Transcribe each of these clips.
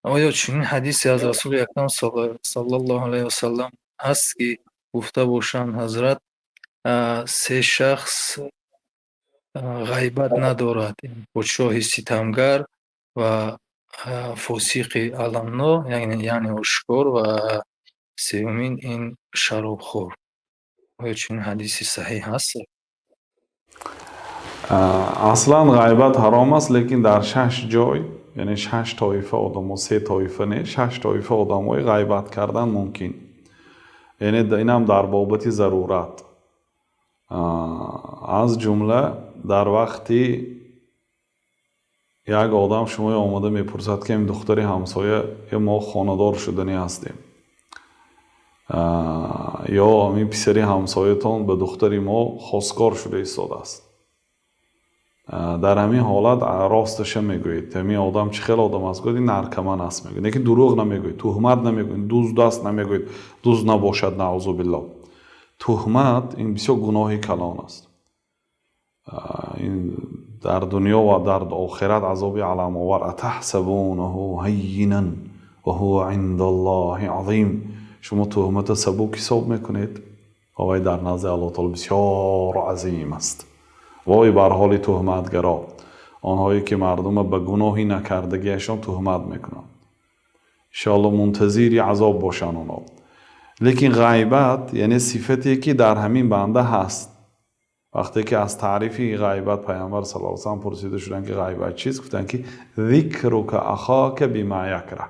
آیا چنین حدیثی از رسول اکرم صلی الله علیه وسلم هست که گفته باشند حضرت سه شخص غیبت ندارد: پادشاه ستمگر و فاسق علمنا، یعنی اشکار، و سومین این شرابخور. آیا چنین حدیثی صحیح هست؟ аслан ғайбат ҳаром аст, лекин дар 6 ҷой, яъне 6 тоифа одамо, 3 тоифа не, 6 тоифа одамои ғайбат кардан мумкин. яъне инам дар бобати зарурат. аз ҷумла дар вақти як одам шумо омада мепурсад ки ин духтари ҳамсоя мо хонадор шудани ҳастем, ё ин писари ҳамсоятон ба духтари мо хостгор шуда истодааст. дар ҳамин ҳолат росташа мегӯед. ҳамин одам чӣ хел одам аст? гӯед ин наркоман аст мегӯед, лекин дурӯғ намегӯед, туҳмат намегӯед, дузд аст намегӯед, дузд набошад, наъузубиллоҳ. туҳмат ин бисёр гуноҳи калон аст. ин дар дунё ва дар охират азоби аламовар. атаҳсабунаҳу ҳаййинан ва ҳува индаллоҳи азим. шумо туҳмата сабук ҳисоб мекунед, ва вай дар назди аллоҳ таоло бисёр азим аст. وای بر حال تهمتگرا، آنهایی که مردم به گناهی نکردگیشان تهمت میکنند. انشاءالله منتظری عذاب باشن اونا. لیکن غیبت یعنی صفتی که در همین بنده هست. وقتی که از تعریفی غیبت پیامبر صلی الله علیه و سلم پرسیده شدن که غیبت چیست، گفتن که ذکرک اخاک بما یکره،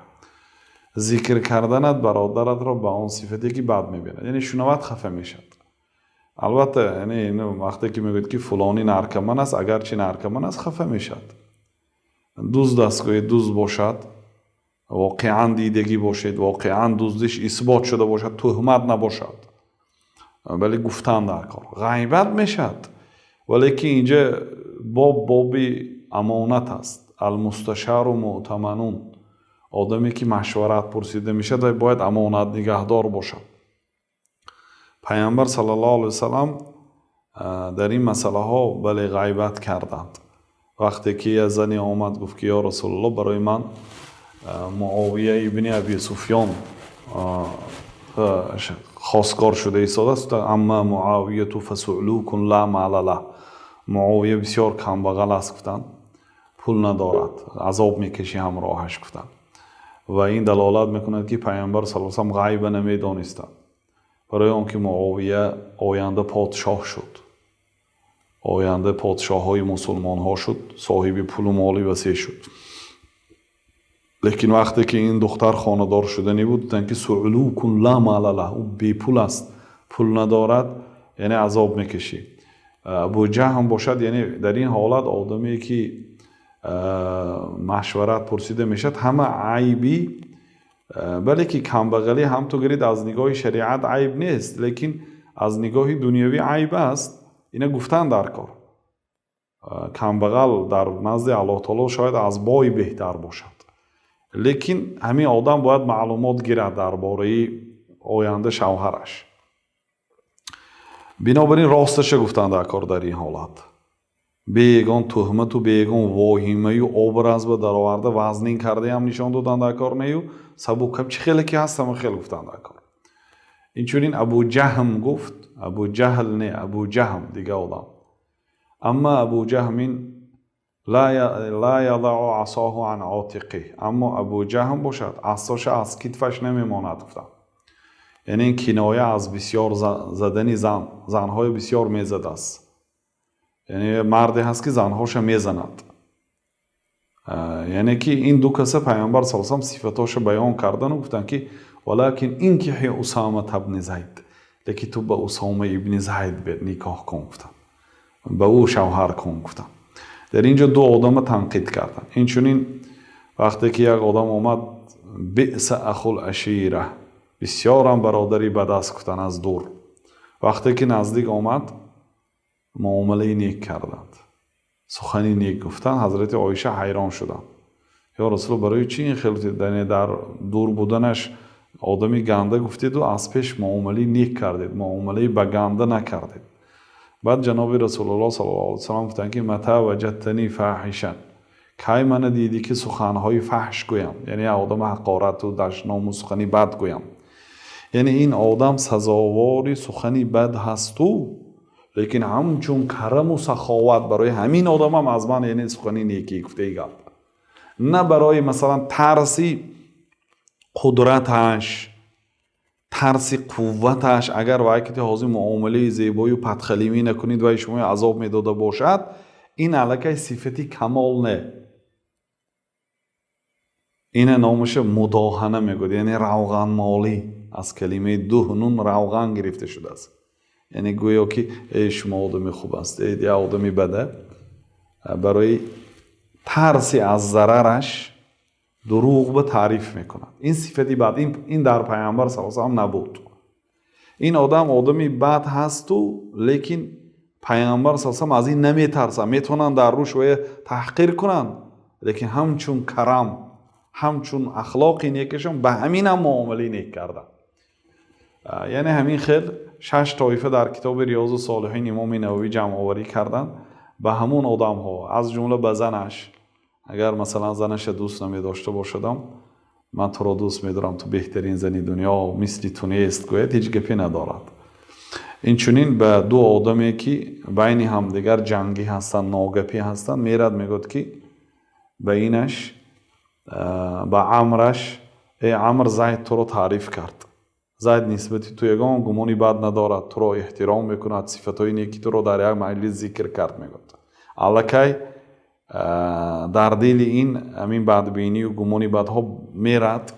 ذکر کردنت برادرت را به آن صفتی که بد میبینه، یعنی شنوت خفه میشد. البته یعنی وقتی که میگوید که فلانی نارکومان است، اگرچه نارکومان است خفه میشد. دزد است که دزد باشد، واقعا دیدگی باشد، واقعا دزدش اثبات شده باشد، تهمت نباشد، ولی گفتن در کار غیبت میشد. ولی که اینجا باب امانت است. المستشار و مؤتمنون، آدمی که مشورت پرسیده میشد و باید امانت نگهدار باشد. پیامبر صلی الله علیه و سلم در این مسئله ها بله غیبت کردند. وقتی که یه زنی آمد گفت که یا رسول الله برای من معاویه ابن ابی سفیان خواستگار شده ایستاده است، اما معاویه تو فسعلوک لا مال له، معاویه بسیار کمبغل است گفتند، پول ندارد، عذاب میکشی همراهش گفتند. و این دلالت میکند که پیامبر صلی الله علیه و سلم غیب نمیدانستند. برای آنکه معاویه آینده پادشاه شد، آینده پادشاه های مسلمان ها شد، صاحب پول و مالی وسیع شد. لیکن وقتی که این دختر خانه‌دار شدنی بود، دیدن که سعلوک لا مال له، او بی پول است، پول ندارد، یعنی عذاب میکشی. ابو جهم باشد، یعنی در این حالت آدمی که مشورت پرسیده میشد همه عیبی، بله که کمبغلی هم تو گرید از نگاه شریعت عیب نیست، لیکن از نگاه دنیوی عیب است. اینه گفتن در کار. کمبغل در نزد الله تعالی شاید از بای بهتر باشد، لیکن همین آدم باید معلومات گیرد درباره آینده شوهرش. بنابراین راستش گفتن در کار در این حالت. بیگان تهمت و بیگان واهمه و obraz به در آورده وزنین کرده هم نشان دادن در کار نیو سبوکم چه خیلی که هست هم خیلی گفتن در کار. اینچونین ابو جهم گفت، ابو جهل نه، ابو جهم دیگه آدم. اما ابو جهم لا یضع عصاه عن عاتقه، اما ابو جهم باشد عصاش از کتفش نمیماند گفتن. یعنی این کنایه از بسیار زدنی زنهای بسیار میزد است. یعنی مردی هست که زنهاش میزند. یعنی که این دو کس پیامبر صلی الله علیه و سلم صفاتاش بیان کردن و گفتن که ولکن این که اسامه ابن زید، لیکن تو با اسامه ابن زید به نکاح کن گفتن، با او شوهر کن گفتن. در اینجا دو آدم تنقید کردن. این چونین وقتی که یک آدم آمد بئس اخو العشیره، بسیار هم برادری بد است گفتن از دور. وقتی که نزدیک آمد معامله نیک کردند، سخنی نیک گفتن. حضرت عایشه حیران شدند. یا رسول برای چی این خیلی در دور بودنش آدمی گنده گفتید و از پیش معامله نیک کردید، معامله به گنده نکردید؟ بعد جناب رسول الله صلی الله علیه و سلم گفتند که متى وجدتنی فاحشا، کی من دیدی که سخنهای فحش گویم، یعنی آدم حقارت و دشنام و سخنی بد گویم. یعنی این آدم سزاوار سخنی بد هست لیکن همچون کرم و سخاوت برای همین آدم هم از من یعنی سخنی نیکی گفته گپ، نه برای مثلا ترسی قدرتش، ترسی قوتش. اگر وقتی حاضر معامله زیبایی و پدخلیمی نکنید و شما عذاب میداده باشد، این علاقه صفتی کمال نه، این نامش مداهنه میگوید، یعنی روغن مالی، از کلمه دهنون روغن گرفته شده است. یعنی گویا که شما آدمی خوب است، یا آدمی بده، برای ترسی از ضررش دروغ به تعریف میکند. این صفتی بد، این در پیامبر صلی الله علیه و نبود. این آدمی بد هست لیکن پیامبر صلی الله علیه و از این نمیترسه. میتونن در روش و تحقیر کنن، لیکن همچون کرم، همچون اخلاقی نیکشون به همین هم معامله نیک کردن. یعنی همین خیل 6 طایفه در کتاب ریاض الصالحین امام نووی جمع آوری کردن به همون آدم ها، از جمله به زنش. اگر مثلا زنش دوست نمی داشته باشدم، من تو را دوست می دارم، تو بهترین زنی دنیا، مثل تو نیست گوید، هیچ گپی ندارد. این چنین به دو آدمی که بین هم دیگر جنگی هستن، ناگپی هستن، میرد میگوید که به اینش، به عمرش، ای عمر زید تو را تعریف کرد. زید نسبتی تو یگان گمانی بد ندارد، تو را احترام میکند، صفتهای نیکی تو را در یک مجلس ذکر کرد میگوید. الکی در دل این بدبینی و گمانی بدها میرد.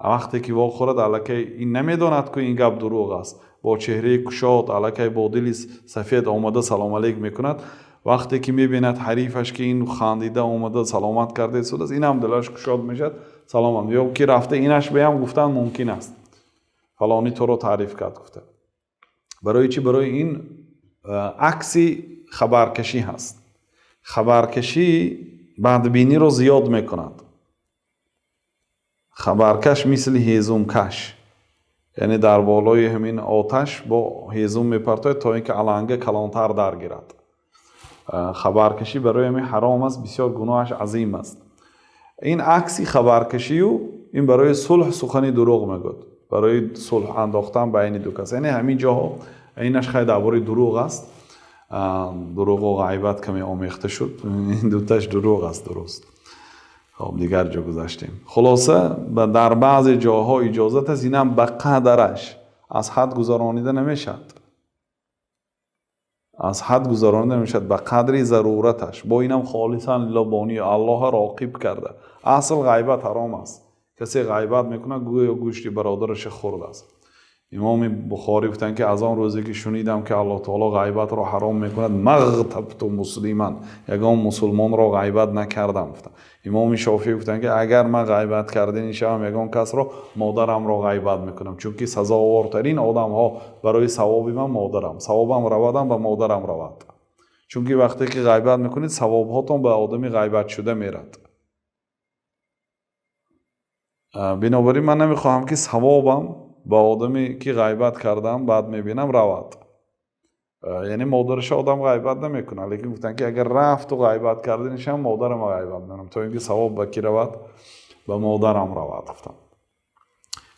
وقتی که واخورد الکی این نمیداند که این گپ دروغ است، با چهره کشاد الکی با دل سفید آمده سلام علیک میکند. وقتی که میبیند حریفش که این خندیده آمده سلامت کرده شده است، این هم دلش کشاد میشد، سلام. یا که رفته اینش بهم گفتن ممکن است فلانی تو رو تعریف کرد گفته. برای چی؟ برای این عکسی خبرکشی هست. خبرکشی بدبینی رو زیاد میکند. خبرکش مثل هیزم کش، یعنی در بالای همین آتش با هیزم میپرتاید تا اینکه علنگه کلانتر درگیرد. خبرکشی برای همین حرام است، بسیار گناهش عظیم است. این عکسی خبرکشی و این برای صلح سخنی دروغ میگوید، برای صلح انداختن بین دو کس. یعنی همین جاها اینش خیلی درباره دروغ است. دروغ و غیبت کمی آمیخته شد، این دوتاش دروغ است. درست. خب دیگر جا گذاشتیم. خلاصه در بعض جاها اجازت است، اینم به قدرش، از حد گذرانیده نمیشد. از حد گذرانیده نمیشد، به قدری ضرورتش. با اینم خالصا لله بانی الله راقب کرده. اصل غیبت حرام است. کسی غیبت میکنه گویا گوشت برادرش خورد است. امام بخاری گفتن که از آن روزی که شنیدم که الله تعالی غیبت را حرام میکند، مغتبت مسلمان، یگان مسلمان را غیبت نکردم. گفتن امام شافعی گفتن که اگر من غیبت کرده نشم یگان کس را، مادرم را غیبت میکنم، چون که سزاوارترین آدم ها برای ثواب من مادرم، ثوابم رودم به مادرم رود. چون که وقتی که غیبت میکنید ثواب هاتون به آدمی غیبت شده میرد. بنابراین من نمیخواهم که ثوابم با آدمی که غیبت کردم بعد میبینم رود. یعنی مادرش آدم غیبت نمیکنه، لیکن گفتن که اگر رفت و غیبت کرده نشم مادرم غیبت میکنم، تا اینکه ثواب با کی رود؟ به مادرم رود. گفتم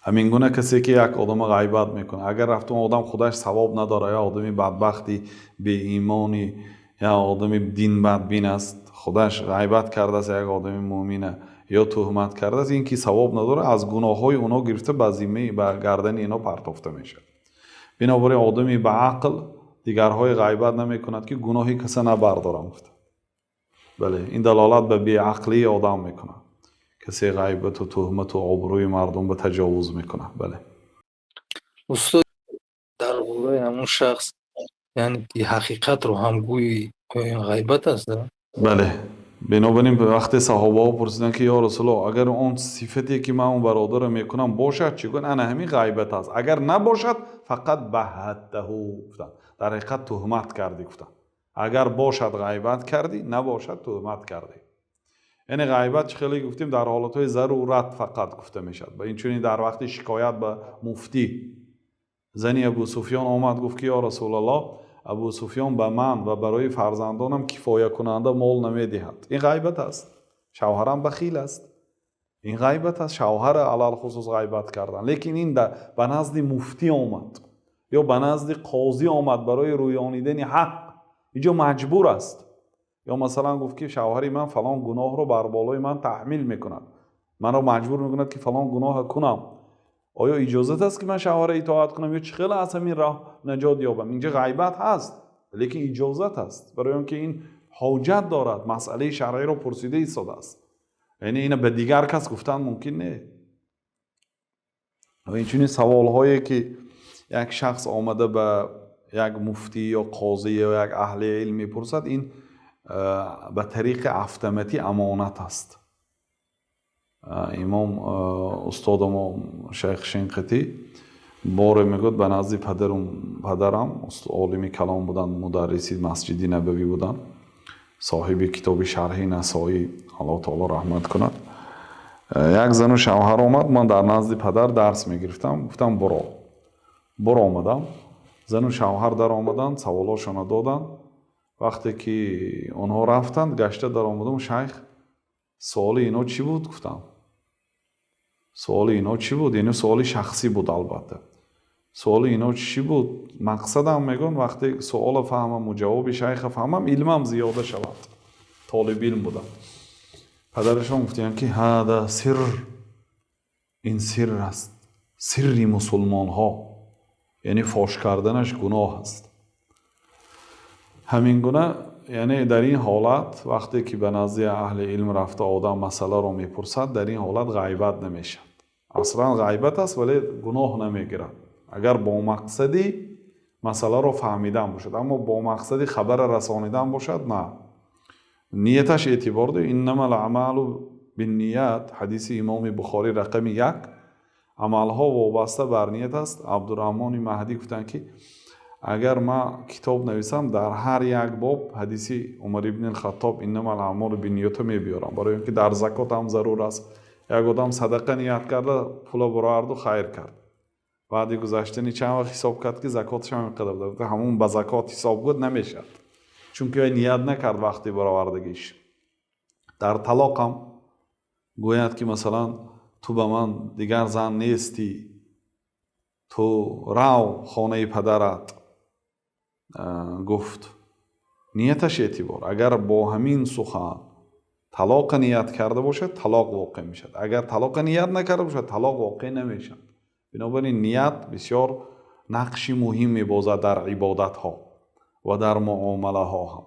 همین گونه کسی که یک آدم غیبت میکنه، اگر رفت اون آدم خودش ثواب نداره، یا آدمی بدبختی بی ایمانی، یا آدمی دین بدبین است، خودش غیبت کرده است، یک آدمی مؤمنه یا تهمت کرده است، این که ثواب نداره، از گناههای اونا گرفته به ذمه به گردن اینا پرتافته میشه. بنابراین آدمی به عقل دیگرهای غیبت نمیکند که گناهی کسی نبردارم. گفته بله، این دلالت به بی عقلی آدم میکنه. کسی غیبت و تهمت و آبروی مردم به تجاوز میکنه. بله استاد، در قوله همون شخص یعنی حقیقت رو هم گویی این غیبت است؟ بله. بنابراین به وقت صحابه ها پرسیدن که یا رسول الله اگر اون صفتی که من اون برادر میکنم باشد چگونه؟ انا همین غیبت است. اگر نباشد فقط بهته، گفتن در حقیقت تهمت کردی. گفتن اگر باشد غیبت کردی، نباشد تهمت کردی. یعنی غیبت خیلی گفتیم در حالتهای ضرورت فقط گفته میشد. و این چونی در وقت شکایت به مفتی، زنی ابو سفیان آمد گفت که یا رسول الله ابو سفیان به من و برای فرزندانم کفایه کننده مال نمیدهد. این غیبت است. شوهرم بخیل است. این غیبت است، شوهر علال خصوص غیبت کردن. لیکن این به نزد مفتی آمد یا به نزد قاضی آمد برای رویانیدن حق، اینجا مجبور است. یا مثلا گفت که شوهری من فلان گناه رو بر بالای من تحمیل میکند، من رو مجبور میکند که فلان گناه کنم. آیا اجازت است که من شوهر اطاعت کنم یا چخیل از همین راه نجات یابم؟ اینجا غیبت هست لیکن اجازت است، برای اینکه این حاجت دارد، مسئله شرعی رو پرسیده ایستاده است. یعنی این به دیگر کس گفتن ممکن نه. و این چنین سوال هایی که یک شخص آمده به یک مفتی یا قاضی یا یک اهل علم میپرسد، این به طریق اتوماتی امانت است. امام استاد ما شیخ شنقیطی باره میگوید به نزد پدرم عالم کلام بودن، مدرسی مسجد نبوی بودن، صاحب کتاب شرح نسائی، الله تعالی رحمت کند. یک زن و شوهر آمد، من در نزد پدر درس میگرفتم، گفتم برو آمدم. زن و شوهر در آمدن، سوالاشون دادن. وقتی که آنها رفتند گشته در آمدم، شیخ سوال اینا چی بود؟ گفتم سوال اینا چی بود؟ یعنی سوال شخصی بود. البته سوال اینا چی بود؟ مقصدم میگن وقتی سوال فهمم و جواب شیخ فهمم، علمم زیاده شود. طالب علم بودم. پدرشون گفتن که هذا سر، این سر است، سری مسلمان ها، یعنی فاش کردنش گناه است. همین گونه یعنی در این حالت وقتی که به نزد اهل علم رفته آدم مسئله رو میپرسد، در این حالت غیبت نمیشد. اصلا غیبت است ولی گناه نمیگیرد اگر با مقصدی مسئله رو فهمیدن باشد. اما با مقصدی خبر رسانیدن باشد نه، نیتش اعتبار داره. انما الاعمال بالنیات، حدیث امام بخاری رقم 1. عملها وابسته بر نیت است. عبدالرحمن مهدی گفتن که اگر ما کتاب نویسم در هر یک باب حدیث عمر ابن الخطاب انما الاعمال بالنیات میبیارم، برای اینکه در زکات هم ضرور است. یک آدم صدقه نیت کرده، پول برآورد و خیر کرد، بعد گذشته چند وقت حساب کرد که زکاتش هم اینقدر داده، همون به زکات حساب گفت نمیشد، چون که نیت نکرد وقتی برآوردگیش. در طلاق هم گوید که مثلا تو به من دیگر زن نیستی، تو رو خانه پدرت، گفت نیتش اعتبار. اگر با همین سخن طلاق نیت کرده باشد طلاق واقع میشد، اگر طلاق نیت نکرده باشد طلاق واقع نمیشد. بنابراین نیت بسیار نقشی مهم میبازد در عبادت ها و در معامله ها هم.